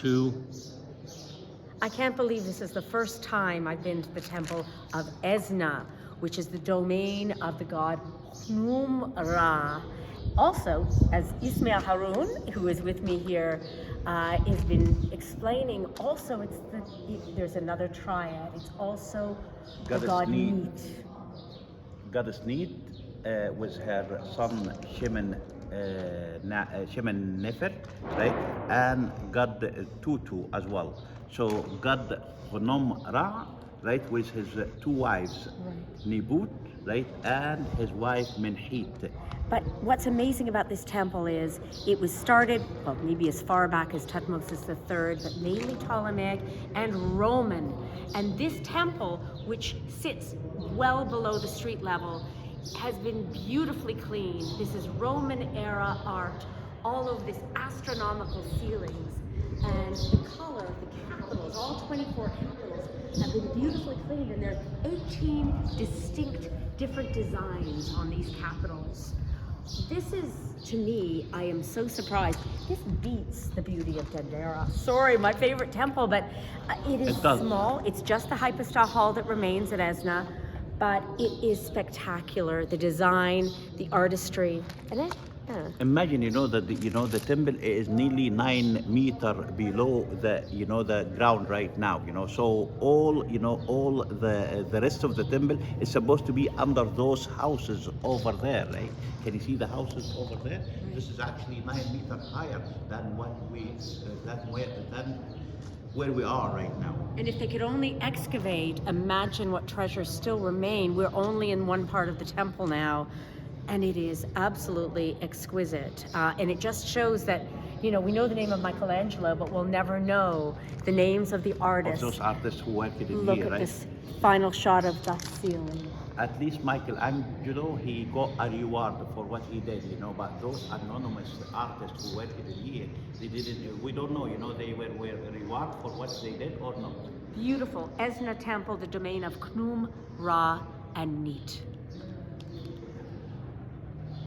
Two. I can't believe this is the first time I've been to the Temple of Esna, which is the domain of the god Khnum Ra. Also, as Ismail Haroun, who is with me here, has been explaining, also there's another triad. It's also the god Neat. Goddess Neat with her son Shemen Nefer, right? And God Tutu as well. So God Khnum Ra, right, with his two wives, Right. Nibut, right, and his wife Menhit. But what's amazing about this temple is it was started, well, maybe as far back as Thutmose III, but mainly Ptolemaic and Roman. And this temple, which sits well below the street level, has been beautifully cleaned. This is Roman era art, all of this astronomical ceilings. And the color of the capitals, all 24 capitals, have been beautifully cleaned, and there are 18 distinct different designs on these capitals. This is, to me, I am so surprised. This beats the beauty of Dendera. Sorry, my favorite temple, but it is small. It's just the hypostyle hall that remains at Esna, but it is spectacular. The design, the artistry, and Imagine, that the temple is nearly 9 meters below the ground right now. So all the rest of the temple is supposed to be under those houses over there, right? Can you see the houses over there? Right. This is actually 9 meters higher than where we are right now. And if they could only excavate, imagine what treasures still remain. We're only in one part of the temple now. And it is absolutely exquisite. And it just shows that, we know the name of Michelangelo, but we'll never know the names of the artists. Of those artists who worked in here, right? Look at this final shot of the ceiling. At least Michelangelo, he got a reward for what he did, but those anonymous artists who worked in here, they didn't, we don't know, they were reward for what they did or not. Beautiful. Esna Temple, the domain of Khnum, Ra, and Neat.